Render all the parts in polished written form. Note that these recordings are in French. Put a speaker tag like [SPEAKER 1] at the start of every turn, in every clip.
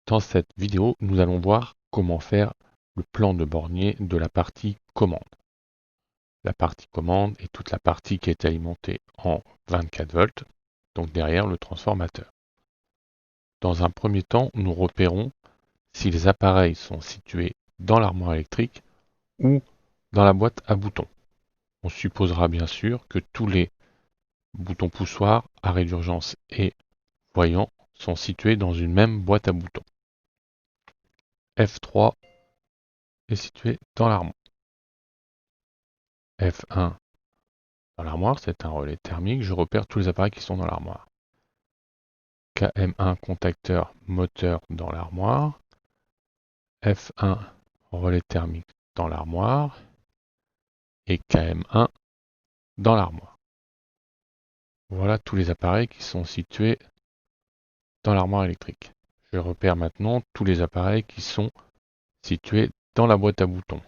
[SPEAKER 1] Dans cette vidéo, nous allons voir comment faire le plan de bornier de la partie commande. La partie commande est toute la partie qui est alimentée en 24 volts, donc derrière le transformateur. Dans un premier temps, nous repérons si les appareils sont situés dans l'armoire électrique ou dans la boîte à boutons. On supposera bien sûr que tous les boutons poussoirs, arrêt d'urgence et voyants sont situés dans une même boîte à boutons. F3 est situé dans l'armoire. F1 dans l'armoire, c'est un relais thermique. Je repère tous les appareils qui sont dans l'armoire. KM1 contacteur moteur dans l'armoire. F1 relais thermique dans l'armoire. Et KM1 dans l'armoire. Voilà tous les appareils qui sont situés dans l'armoire électrique. Je repère maintenant tous les appareils qui sont situés dans la boîte à boutons.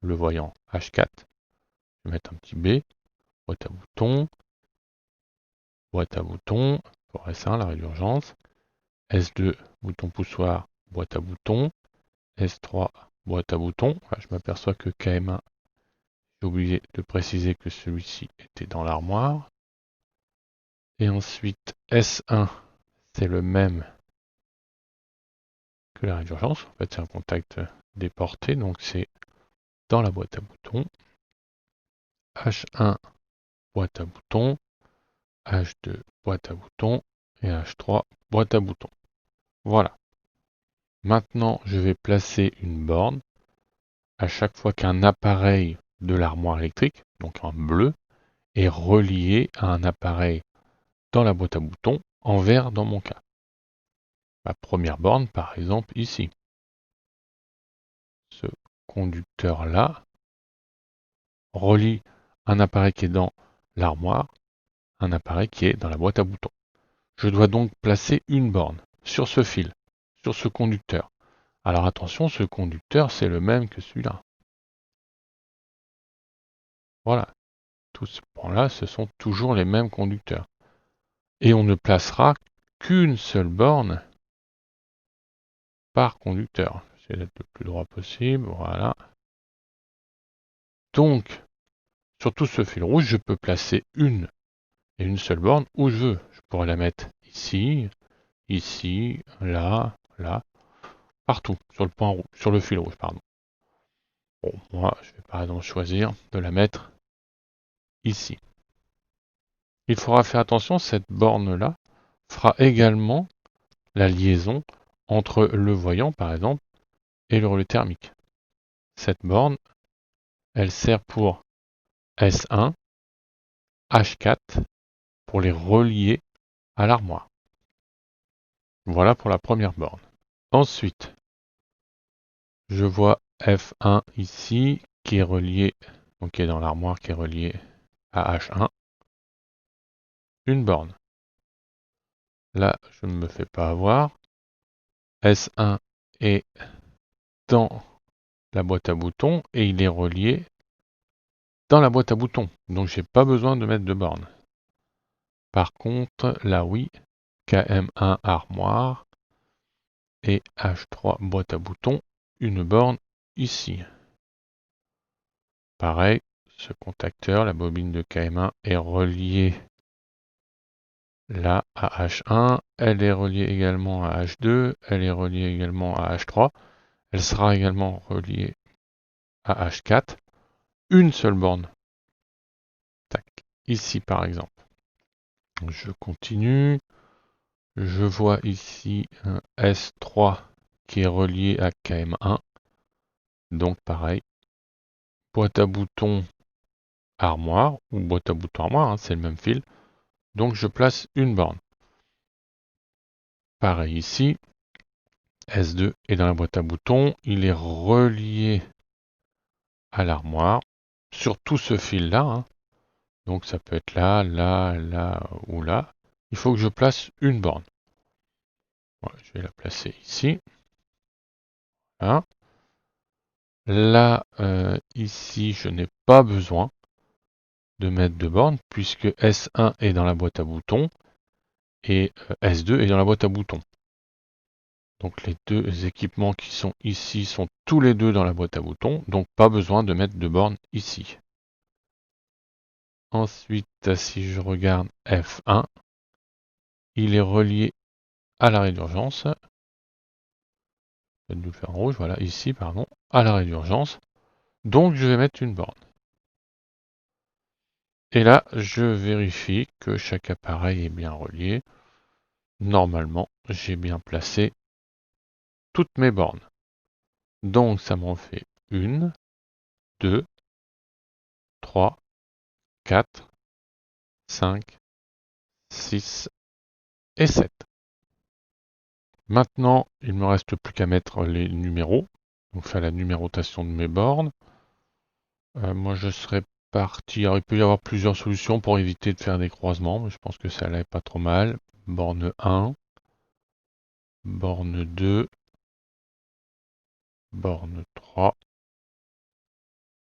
[SPEAKER 1] Le voyant H4, je vais mettre un petit B, boîte à boutons, pour S1, l'arrêt d'urgence, S2, bouton poussoir, boîte à boutons, S3, boîte à boutons. Là, je m'aperçois que KM1, j'ai oublié de préciser que celui-ci était dans l'armoire. Et ensuite, S1, c'est le même que l'arrêt d'urgence. En fait, c'est un contact déporté, donc c'est dans la boîte à boutons. H1, boîte à boutons. H2, boîte à boutons. Et H3, boîte à boutons. Voilà. Maintenant, je vais placer une borne à chaque fois qu'un appareil de l'armoire électrique, donc en bleu, est relié à un appareil dans la boîte à boutons, en vert dans mon cas. Ma première borne, par exemple, ici. Ce conducteur-là relie un appareil qui est dans l'armoire, un appareil qui est dans la boîte à boutons. Je dois donc placer une borne sur ce fil, sur ce conducteur. Alors attention, ce conducteur, c'est le même que celui-là. Voilà. Tous ces points-là, ce sont toujours les mêmes conducteurs. Et on ne placera qu'une seule borne par conducteur. J'essaie d'être le plus droit possible, voilà. Donc, sur tout ce fil rouge, je peux placer une et une seule borne où je veux. Je pourrais la mettre ici, ici, là, là, partout, sur le point rouge, sur le fil rouge, pardon. Bon, moi, je vais par exemple choisir de la mettre ici. Il faudra faire attention, cette borne-là fera également la liaison entre le voyant, par exemple, et le relais thermique. Cette borne, elle sert pour S1, H4, pour les relier à l'armoire. Voilà pour la première borne. Ensuite, je vois F1 ici, qui est relié, donc qui est dans l'armoire, qui est relié à H1. Une borne. Là, je ne me fais pas avoir. S1 est dans la boîte à boutons et il est relié dans la boîte à boutons. Donc, j'ai pas besoin de mettre de borne. Par contre, là, oui, KM1 armoire et H3 boîte à boutons, une borne ici. Pareil, ce contacteur, la bobine de KM1 est reliée là à H1, elle est reliée également à H2, elle est reliée également à H3, elle sera également reliée à H4, une seule borne. Tac, ici par exemple. Je continue, je vois ici un S3 qui est relié à KM1, donc pareil, boîte à boutons armoire, ou boîte à boutons armoire, hein, c'est le même fil, donc je place une borne. Pareil ici, S2 est dans la boîte à boutons, il est relié à l'armoire sur tout ce fil-là. Hein. Donc ça peut être là, là, là ou là. Il faut que je place une borne. Voilà, je vais la placer ici. Voilà. Là, ici, je n'ai pas besoin de mettre de borne puisque S1 est dans la boîte à boutons et S2 est dans la boîte à boutons. Donc les deux équipements qui sont ici sont tous les deux dans la boîte à boutons, donc pas besoin de mettre de borne ici. Ensuite, si je regarde F1, il est relié à l'arrêt d'urgence. Je vais le faire en rouge, voilà, ici, pardon, à l'arrêt d'urgence. Donc je vais mettre une borne. Et là, je vérifie que chaque appareil est bien relié. Normalement, j'ai bien placé toutes mes bornes. Donc ça m'en fait 1, 2, 3, 4, 5, 6 et 7. Maintenant, il ne me reste plus qu'à mettre les numéros. Donc faire la numérotation de mes bornes. Moi je serais parti. Alors il peut y avoir plusieurs solutions pour éviter de faire des croisements, mais je pense que ça n'est pas trop mal. Borne 1, borne 2, borne 3,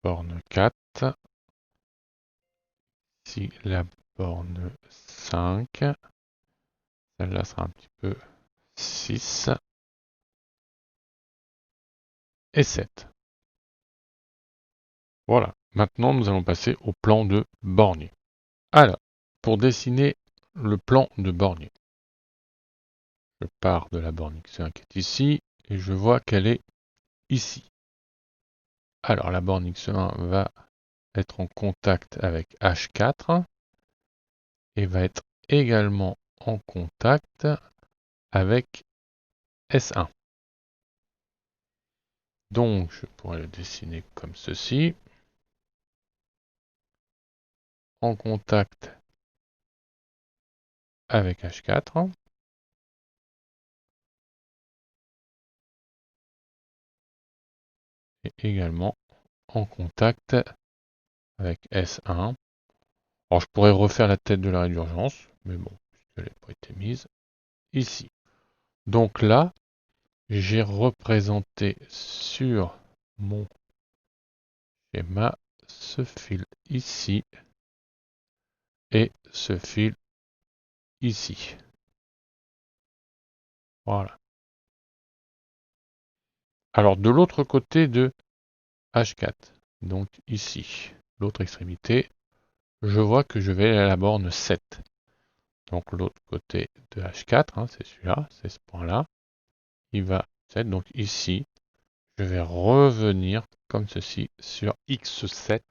[SPEAKER 1] borne 4, ici la borne 5, celle-là sera un petit peu 6 et 7. Voilà, maintenant nous allons passer au plan de bornier. Alors, pour dessiner le plan de bornier, je pars de la borne X1 qui est ici et je vois qu'elle est ici. Alors la borne X1 va être en contact avec H4 et va être également en contact avec S1. Donc je pourrais le dessiner comme ceci. En contact avec H4. Et également en contact avec S1. Alors je pourrais refaire la tête de l'arrêt d'urgence, mais bon, puisqu'elle n'a pas été mise ici. Donc là, j'ai représenté sur mon schéma ce fil ici et ce fil ici. Voilà. Alors de l'autre côté de H4, donc ici, l'autre extrémité, je vois que je vais à la borne 7. Donc l'autre côté de H4, hein, c'est celui-là, c'est ce point-là, il va 7. Donc ici, je vais revenir comme ceci sur X7.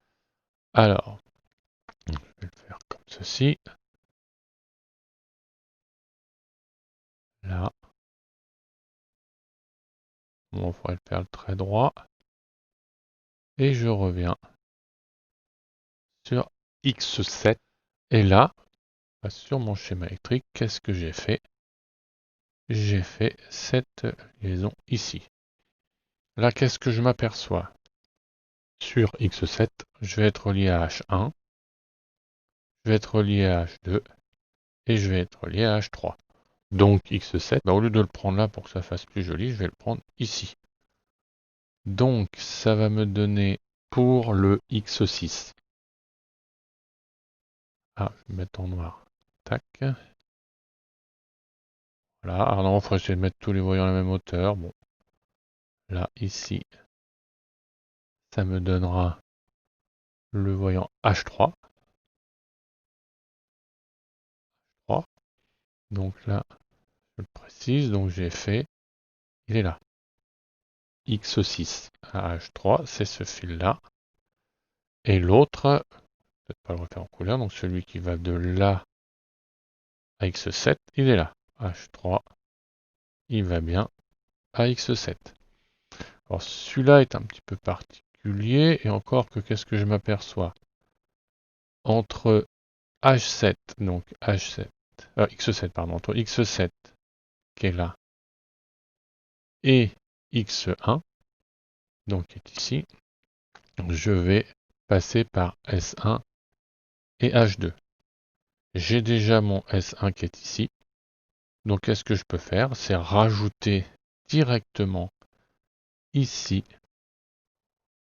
[SPEAKER 1] Alors, je vais le faire comme ceci. Là. Bon, il faudrait le faire le trait droit. Et je reviens sur X7. Et là, sur mon schéma électrique, qu'est-ce que j'ai fait? J'ai fait cette liaison ici. Là, qu'est-ce que je m'aperçois? Sur X7, je vais être relié à H1, je vais être relié à H2 et je vais être relié à H3. Donc X7, au lieu de le prendre là pour que ça fasse plus joli, je vais le prendre ici. Donc ça va me donner pour le X6. Ah, je vais mettre en noir. Tac. Voilà. Alors non, il faudrait essayer de mettre tous les voyants à la même hauteur. Bon. Là, ici, ça me donnera le voyant H3. Donc là, je le précise. Donc j'ai fait, il est là. X6 à H3, c'est ce fil-là. Et l'autre, peut-être pas le refaire en couleur, donc celui qui va de là à X7, il est là. H3, il va bien à X7. Alors celui-là est un petit peu particulier, et encore que qu'est-ce que je m'aperçois? Entre H7, donc H7, X7, pardon, entre X7 qui est là et X1, donc qui est ici, je vais passer par S1 et H2. J'ai déjà mon S1 qui est ici, donc qu'est-ce que je peux faire? C'est rajouter directement ici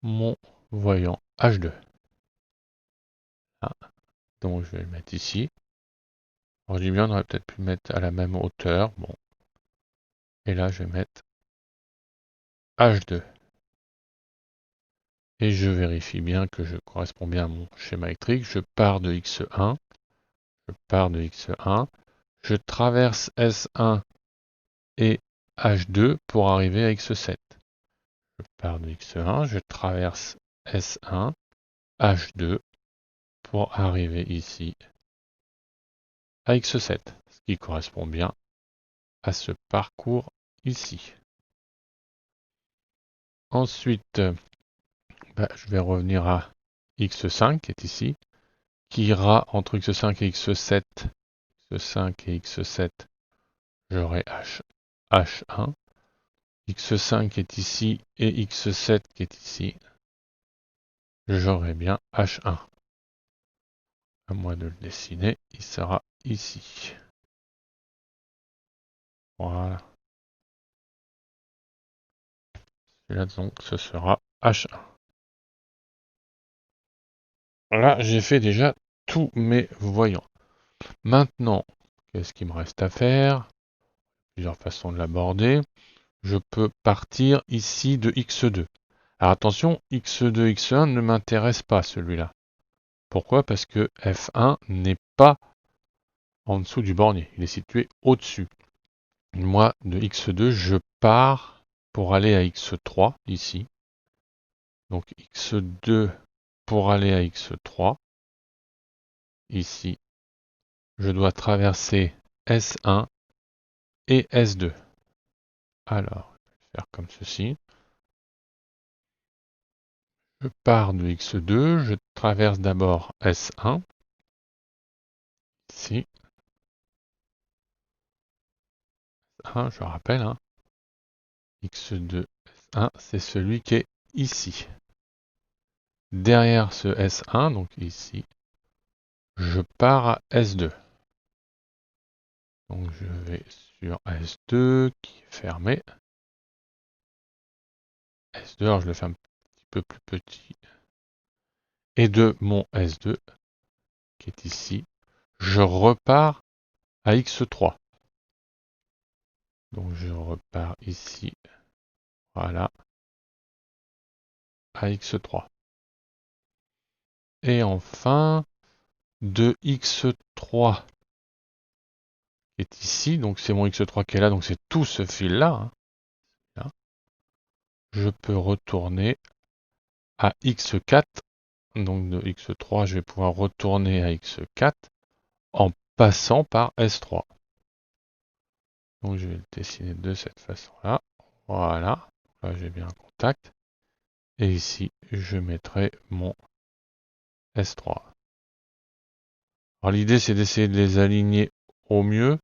[SPEAKER 1] mon voyant H2. Ah, donc je vais le mettre ici. Alors je dis bien, on aurait peut-être pu le mettre à la même hauteur. Bon, Et là, je vais mettre H2. Et je vérifie bien que je correspond bien à mon schéma électrique. Je pars de X1. Je pars de X1. Je traverse S1 et H2 pour arriver à X7. Je pars de X1. Je traverse S1, H2 pour arriver ici à X7. Ce qui correspond bien à ce parcours ici. Ensuite, je vais revenir à X5 qui est ici, qui ira entre X5 et X7. X5 et X7, j'aurai H1. X5 est ici et X7 qui est ici. J'aurai bien H1. À moi de le dessiner, il sera ici. Voilà. Celui-là, donc, ce sera H1. Là, j'ai fait déjà tous mes voyants. Maintenant, qu'est-ce qu'il me reste à faire? Plusieurs façons de l'aborder. Je peux partir ici de X2. Alors attention, X2, X1 ne m'intéresse pas celui-là. Pourquoi? Parce que F1 n'est pas en dessous du bornier. Il est situé au-dessus. Moi, de X2, je pars pour aller à X3, ici. Donc X2 pour aller à X3. Ici, je dois traverser S1 et S2. Alors, je vais faire comme ceci. Je pars de X2, je traverse d'abord S1. Ici. Je rappelle, hein. X2, S1, c'est celui qui est ici. Derrière ce S1, donc ici, je pars à S2. Donc je vais sur S2 qui est fermé. S2, alors je le fais un petit peu plus petit. Et de mon S2, qui est ici, je repars à X3. Donc je repars ici, voilà, à X3. Et enfin, de X3 qui est ici, donc c'est mon X3 qui est là, donc c'est tout ce fil-là, hein. Là. Je peux retourner à X4, donc de X3, je vais pouvoir retourner à X4 en passant par S3. Donc je vais le dessiner de cette façon-là. Voilà. Là j'ai bien un contact. Et ici, je mettrai mon S3. Alors l'idée c'est d'essayer de les aligner au mieux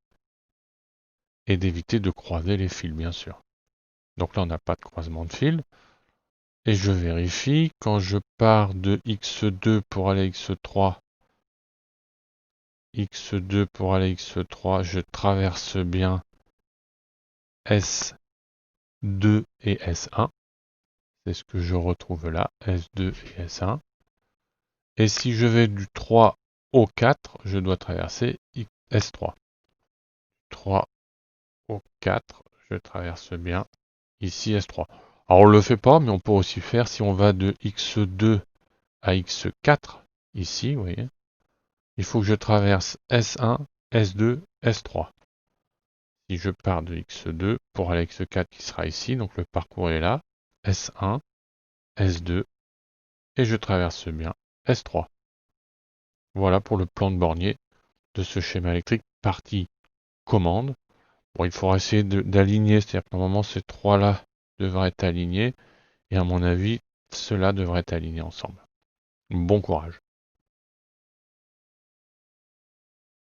[SPEAKER 1] et d'éviter de croiser les fils, bien sûr. Donc là on n'a pas de croisement de fils. Et je vérifie, quand je pars de X2 pour aller à X3, X2 pour aller à X3, je traverse bien S2 et S1. C'est ce que je retrouve là, S2 et S1. Et si je vais du 3 au 4, je dois traverser S3. 3 au 4, je traverse bien ici S3. Alors on ne le fait pas, mais on peut aussi faire si on va de X2 à X4, ici, vous voyez. Il faut que je traverse S1, S2, S3. Si je pars de X2 pour aller à X4 qui sera ici, donc le parcours est là, S1, S2, et je traverse bien S3. Voilà pour le plan de bornier de ce schéma électrique partie commande. Bon, il faudra essayer d'aligner, c'est-à-dire que normalement ces trois-là devraient être alignés, et à mon avis, ceux-là devraient être alignés ensemble. Bon courage.